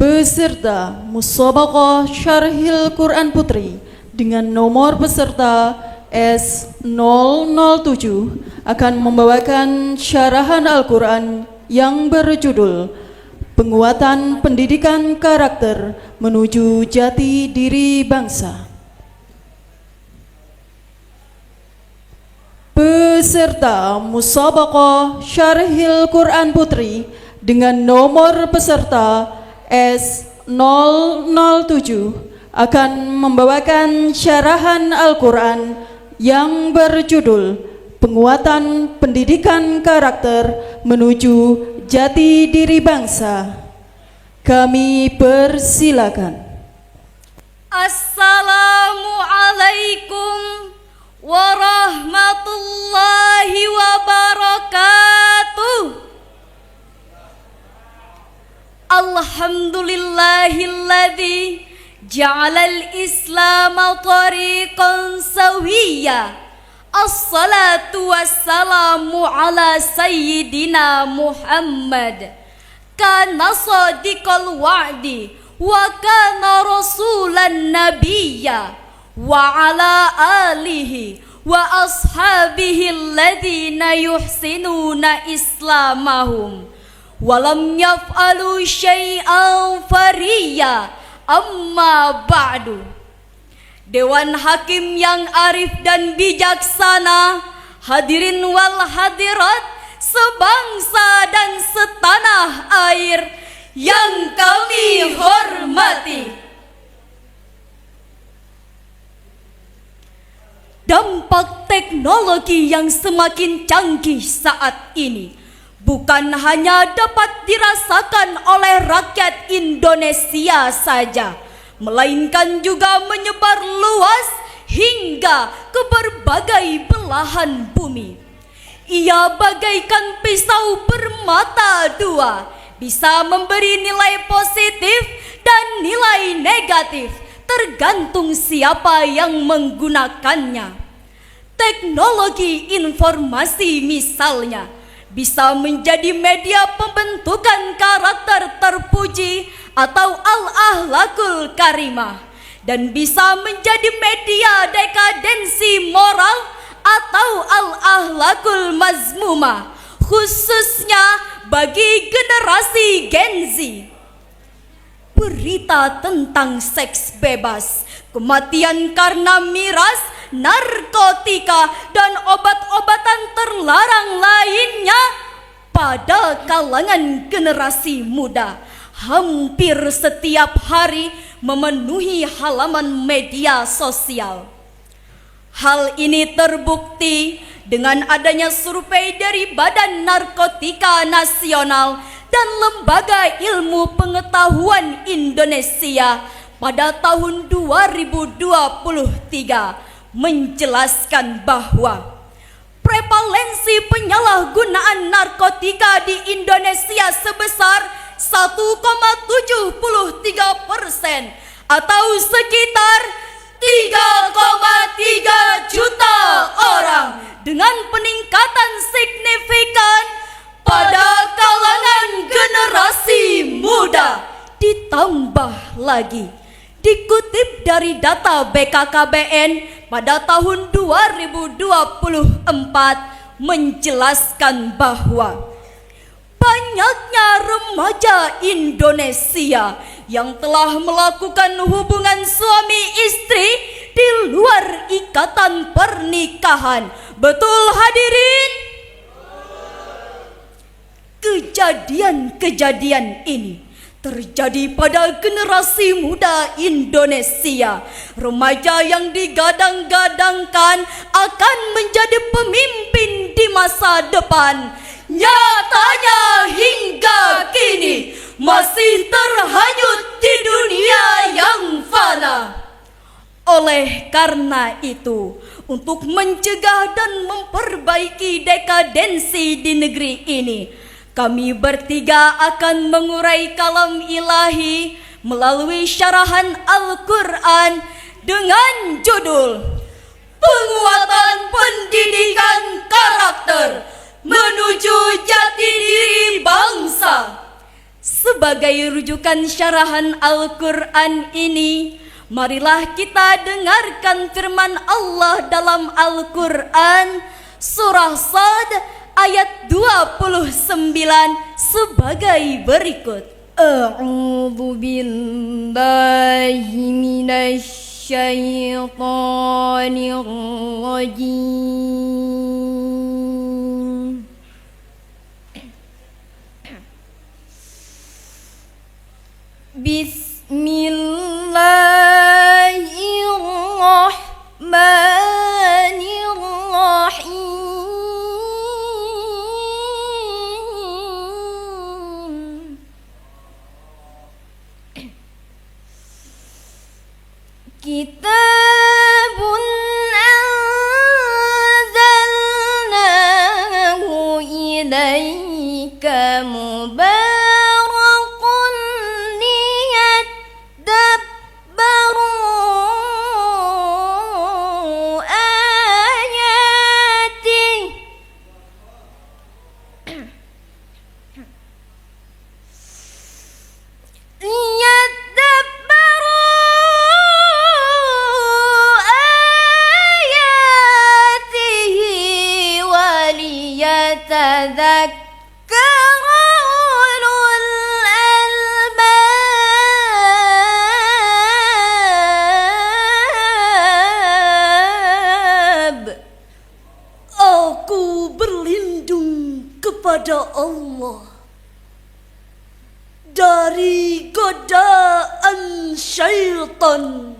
Peserta Musabaqah Syarhil Quran Putri dengan nomor peserta S007 akan membawakan syarahan Al-Quran yang berjudul Penguatan Pendidikan Karakter Menuju Jati Diri Bangsa. Peserta Musabaqah Syarhil Quran Putri dengan nomor peserta S007 akan membawakan syarahan Al-Quran yang berjudul Penguatan Pendidikan Karakter Menuju Jati Diri Bangsa. Kami persilakan. Assalamualaikum warahmatullahi wabarakatuh. Alhamdulillahilladzi ja'alal Islam tariqan sawiyya. Assalatu wassalamu ala sayyidina Muhammad. Kana sadiqal wa'di wa kana rasulan nabiyya wa ala alihi wa ashabihi alladhina yuhsinuna islamahum walam yaf'alu syai'an fariya. Amma ba'du. Dewan Hakim yang arif dan bijaksana, hadirin wal hadirat, sebangsa dan setanah air yang kami hormati. Dampak teknologi yang semakin canggih saat ini bukan hanya dapat dirasakan oleh rakyat Indonesia saja, melainkan juga menyebar luas hingga ke berbagai belahan bumi. Ia bagaikan pisau bermata dua, bisa memberi nilai positif dan nilai negatif, tergantung siapa yang menggunakannya. Teknologi informasi misalnya bisa menjadi media pembentukan karakter terpuji atau al-ahlakul karimah, dan bisa menjadi media dekadensi moral atau al-ahlakul mazmumah, khususnya bagi generasi Gen Z. Berita tentang seks bebas, kematian karena miras, narkotika, dan obat-obatan terlarang lainnya pada kalangan generasi muda hampir setiap hari memenuhi halaman media sosial. Hal ini terbukti dengan adanya survei dari Badan Narkotika Nasional dan Lembaga Ilmu Pengetahuan Indonesia pada tahun 2023 menjelaskan bahwa prevalensi penyalahgunaan narkotika di Indonesia sebesar 1,73% atau sekitar 3,3 juta orang, dengan peningkatan signifikan pada kalangan generasi muda. Ditambah lagi, dikutip dari data BKKBN pada tahun 2024 menjelaskan bahwa banyaknya remaja Indonesia yang telah melakukan hubungan suami istri di luar ikatan pernikahan. Betul hadirin? Kejadian-kejadian ini terjadi pada generasi muda Indonesia, remaja yang digadang-gadangkan akan menjadi pemimpin di masa depan. Nyatanya hingga kini masih terhanyut di dunia yang fana. Oleh karena itu, untuk mencegah dan memperbaiki dekadensi di negeri ini, kami bertiga akan mengurai kalam ilahi melalui syarahan Al-Quran dengan judul Penguatan Pendidikan Karakter Menuju Jati Diri Bangsa. sebagai rujukan syarahan Al-Quran ini, marilah kita dengarkan firman Allah dalam Al-Quran surah Sad ayat 29 sebagai berikut. A'udzu billahi minasy syaitonir rajim. Bismillahirrahmanirrahim. Kitabun anzalnahu ilaika mubarakun liyadabbaru ayatih. تذكر أولو الألباب. Aku berlindung kepada Allah dari godaan syaitan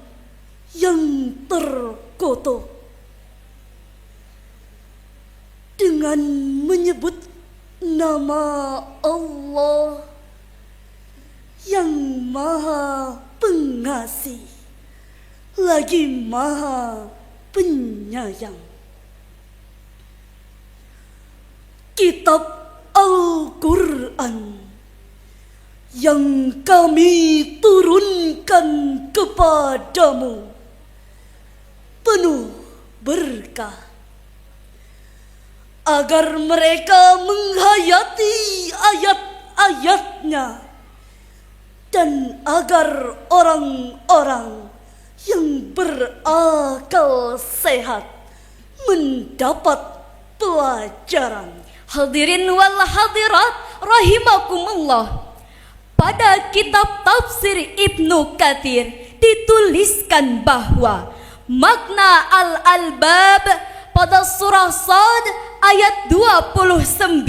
yang terkutuk dengan menyebut nama Allah yang Maha Pengasih lagi Maha Penyayang. Kitab Al-Quran yang kami turunkan kepadamu penuh berkah agar mereka menghayati ayat-ayatnya dan agar orang-orang yang berakal sehat mendapat pelajaran. Hadirin wal hadirat rahimakumullah. Pada kitab tafsir Ibnu Katsir dituliskan bahwa makna al-albab pada surah Sad ayat 29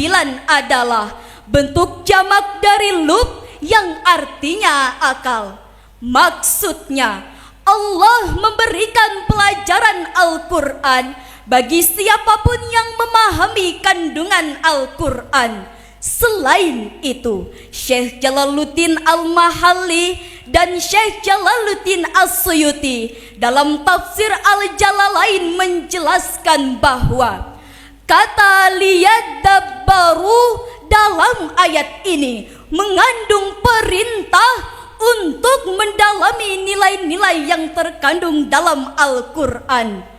adalah bentuk jamak dari lub yang artinya akal. Maksudnya Allah memberikan pelajaran Al-Quran bagi siapapun yang memahami kandungan Al-Quran. Selain itu, Syekh Jalaluddin Al-Mahalli dan Syekh Jalaluddin As-Suyuti dalam tafsir Al-Jalalain menjelaskan bahwa kata liyadabbaru dalam ayat ini mengandung perintah untuk mendalami nilai-nilai yang terkandung dalam Al-Quran.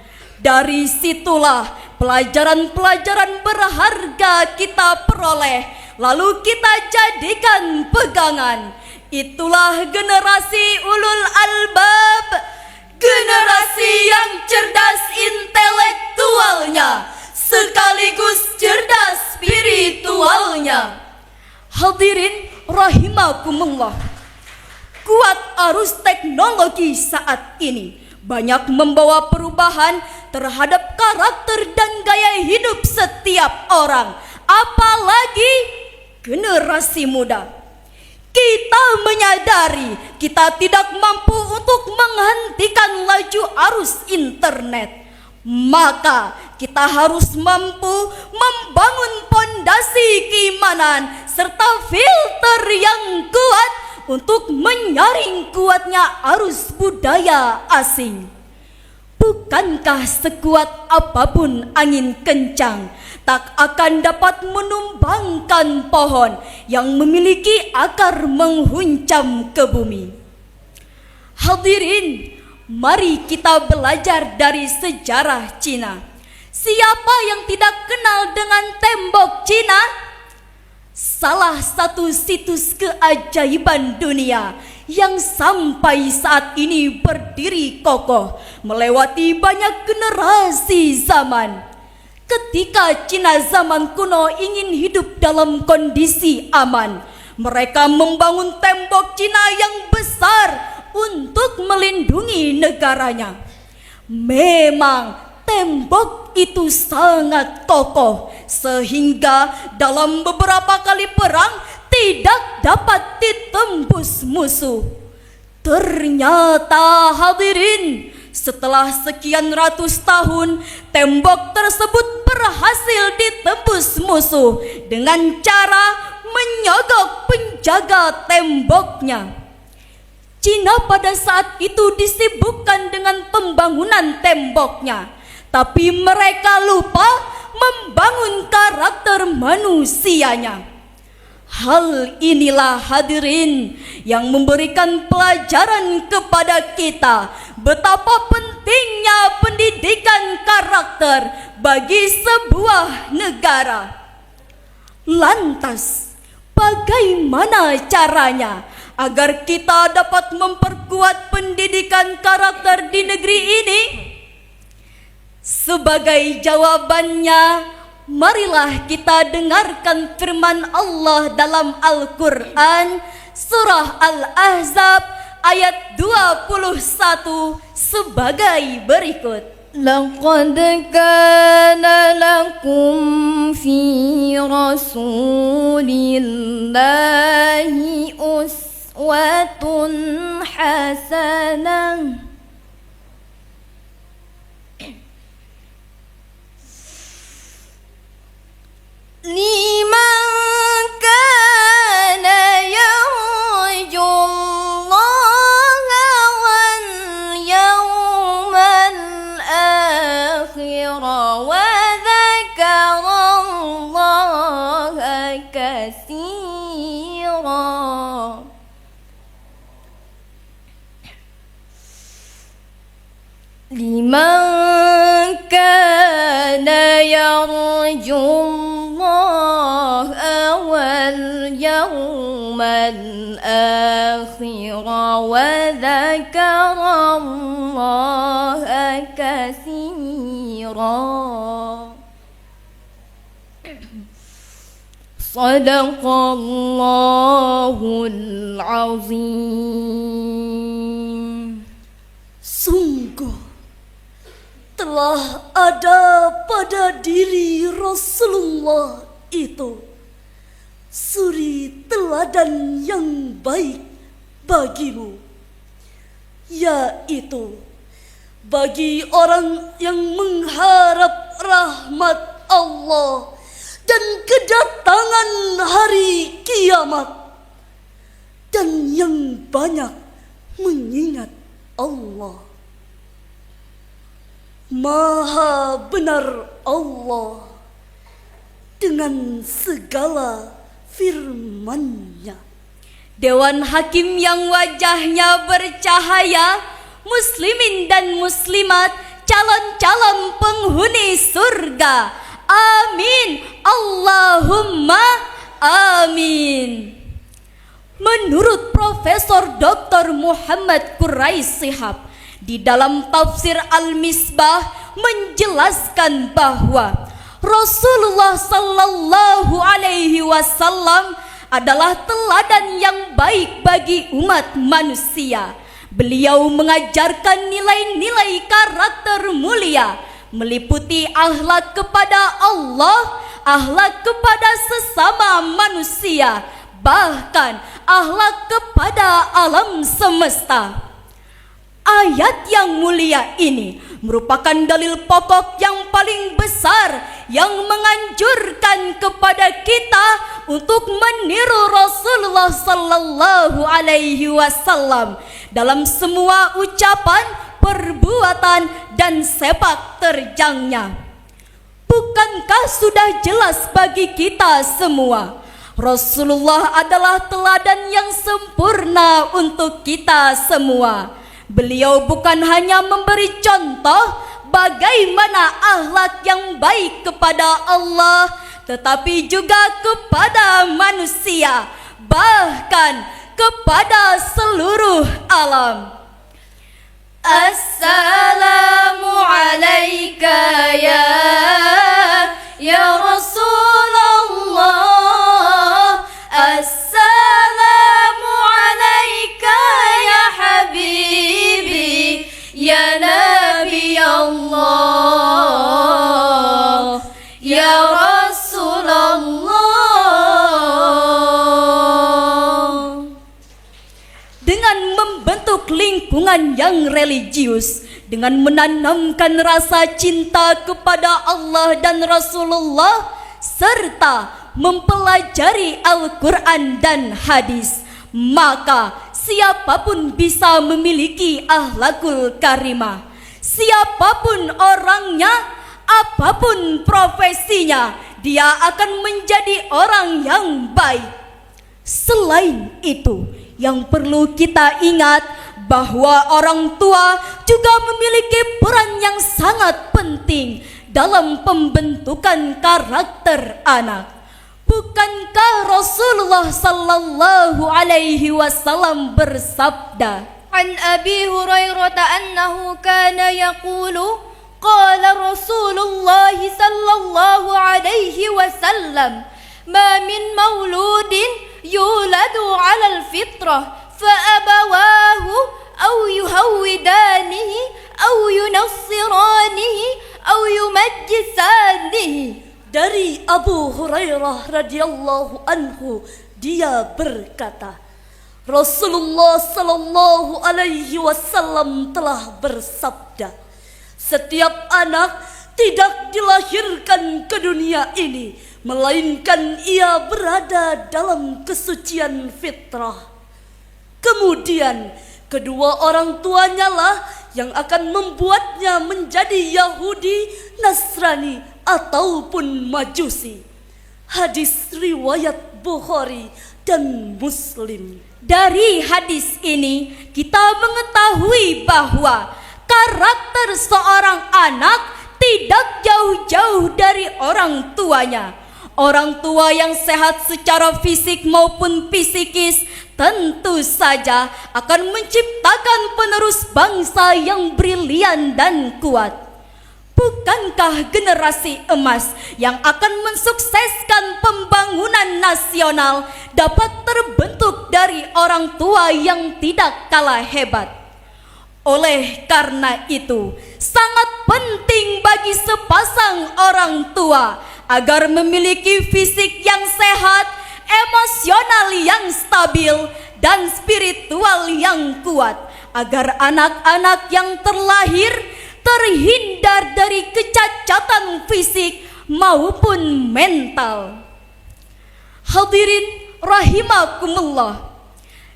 Dari situlah pelajaran-pelajaran berharga kita peroleh, lalu kita jadikan pegangan. Itulah generasi ulul albab, generasi yang cerdas intelektualnya sekaligus cerdas spiritualnya. Hadirin rahimakumullah, kuat arus teknologi saat ini banyak membawa perubahan terhadap karakter dan gaya hidup setiap orang, apalagi generasi muda. Kita menyadari kita tidak mampu untuk menghentikan laju arus internet, maka kita harus mampu membangun pondasi keimanan serta filter yang kuat untuk menyaring kuatnya arus budaya asing. Bukankah sekuat apapun angin kencang tak akan dapat menumbangkan pohon yang memiliki akar menghuncam ke bumi? Hadirin, mari kita belajar dari sejarah Cina. Siapa yang tidak kenal dengan tembok Cina? salah satu situs keajaiban dunia yang sampai saat ini berdiri kokoh melewati banyak generasi zaman. Ketika Cina zaman kuno ingin hidup dalam kondisi aman, mereka membangun tembok Cina yang besar untuk melindungi negaranya. Memang tembok itu sangat kokoh sehingga dalam beberapa kali perang tidak dapat ditembus musuh. Ternyata hadirin, setelah sekian ratus tahun, tembok tersebut berhasil ditembus musuh dengan cara menyogok penjaga temboknya. Cina pada saat itu disibukkan dengan pembangunan temboknya, tapi mereka lupa membangun karakter manusianya. Hal inilah hadirin yang memberikan pelajaran kepada kita betapa pentingnya pendidikan karakter bagi sebuah negara. Lantas, bagaimana caranya agar kita dapat memperkuat pendidikan karakter di negeri ini? Sebagai jawabannya, marilah kita dengarkan firman Allah dalam Al-Quran, surah Al-Ahzab ayat 21 sebagai berikut. لقد كان لكم في رسول الله أسوة حسنة لمن كان يرجو الله واليوم الآخر وذكر الله كثيرا. لمن كان يرجو الله واليوم الآخر وذكر الله كثيرا. صدق الله العظيم. Sungguh telah ada pada diri Rasulullah itu suri teladan yang baik bagimu, yaitu bagi orang yang mengharap rahmat Allah dan kedatangan hari kiamat, dan yang banyak mengingat Allah. Maha benar Allah dengan segala firman-Nya. Dewan hakim yang wajahnya bercahaya, muslimin dan muslimat, calon-calon penghuni surga. Amin, Allahumma amin. Menurut Profesor Dr. Muhammad Quraish Shihab, di dalam tafsir Al-Misbah menjelaskan bahwa Rasulullah sallallahu alaihi wasallam adalah teladan yang baik bagi umat manusia. Beliau mengajarkan nilai-nilai karakter mulia, meliputi akhlak kepada Allah, akhlak kepada sesama manusia, bahkan akhlak kepada alam semesta. Ayat yang mulia ini merupakan dalil pokok yang paling besar yang menganjurkan kepada kita untuk meniru Rasulullah sallallahu alaihi wasallam dalam semua ucapan, perbuatan, dan sepak terjangnya. Bukankah sudah jelas bagi kita semua, Rasulullah adalah teladan yang sempurna untuk kita semua. Beliau bukan hanya memberi contoh bagaimana akhlak yang baik kepada Allah, tetapi juga kepada manusia, bahkan kepada seluruh alam. Assalamu alayka ya Rasulullah. Assalamu alayka ya habibi ya Nabi Allah ya Rasulullah. Dengan membentuk lingkungan yang religius, dengan menanamkan rasa cinta kepada Allah dan Rasulullah, serta mempelajari Al-Quran dan hadis, maka siapapun bisa memiliki akhlakul karimah. Siapapun orangnya, apapun profesinya, dia akan menjadi orang yang baik. Selain itu, yang perlu kita ingat bahwa orang tua juga memiliki peran yang sangat penting dalam pembentukan karakter anak. Bukankah Rasulullah sallallahu alaihi wasallam bersabda, An Abi Hurairah annahu kana yaqulu qala Rasulullah sallallahu alaihi wasallam ma min mauludin yuladu 'ala al-fitrah fa abawahu aw yuhawidanihi aw yunassiranihi aw yumajjisanihi. dari Abu Hurairah radhiyallahu anhu, dia berkata, Rasulullah sallallahu alaihi wasallam telah bersabda, setiap anak tidak dilahirkan ke dunia ini melainkan ia berada dalam kesucian fitrah. Kemudian kedua orang tuanya lah yang akan membuatnya menjadi Yahudi, Nasrani ataupun Majusi. Hadis riwayat Bukhari dan Muslim. Dari hadis ini kita mengetahui bahwa karakter seorang anak tidak jauh-jauh dari orang tuanya. Orang tua yang sehat secara fisik maupun psikis tentu saja akan menciptakan penerus bangsa yang brilian dan kuat. Bukankah generasi emas yang akan mensukseskan pembangunan nasional dapat terbentuk dari orang tua yang tidak kalah hebat? Oleh karena itu, sangat penting bagi sepasang orang tua agar memiliki fisik yang sehat, emosional yang stabil, dan spiritual yang kuat, agar anak-anak yang terlahir terhindar dari kecacatan fisik maupun mental. Hadirin rahimakumullah,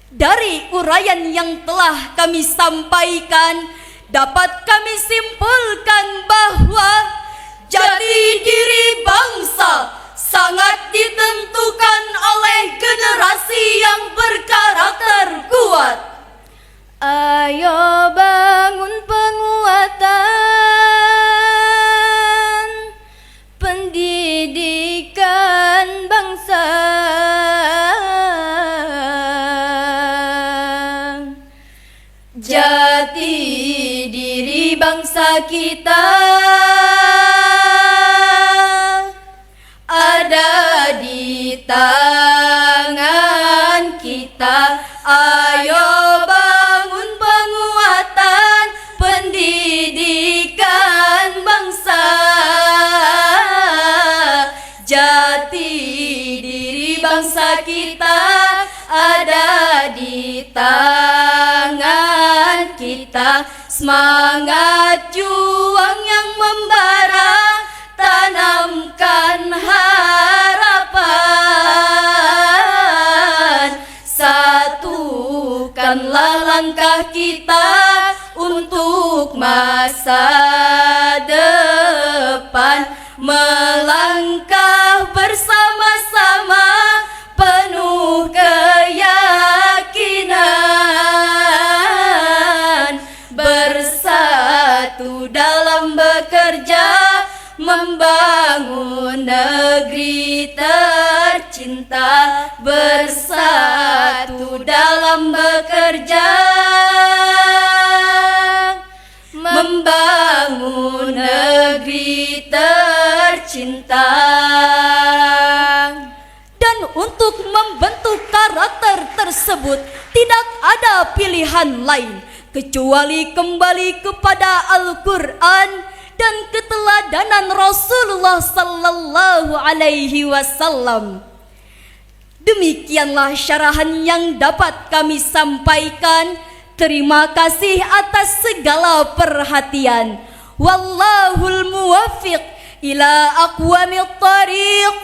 dari uraian yang telah kami sampaikan dapat kami simpulkan bahwa jati diri bangsa sangat ditentukan oleh generasi yang berkarakter kuat. Ayo bangun penguatan pendidikan bangsa. Jati diri bangsa kita ada di tangan kita. Ayo bangun penguatan pendidikan bangsa. Jati diri bangsa kita ada di tangan kita. Semangat juang yang membara, tanamkan harapan. Satukanlah langkah kita untuk masa depan. Melangkah bersama-sama penuh keyakinan. Bersatu dalam bekerja membangun negeri tercinta bersatu dalam bekerja membangun negeri tercinta. Dan untuk membentuk karakter tersebut tidak ada pilihan lain kecuali kembali kepada Al-Quran dan keteladanan Rasulullah sallallahu alaihi wasallam. Demikianlah syarahan yang dapat kami sampaikan. Terima kasih atas segala perhatian. Wallahul muwaffiq ila aqwamit thariq.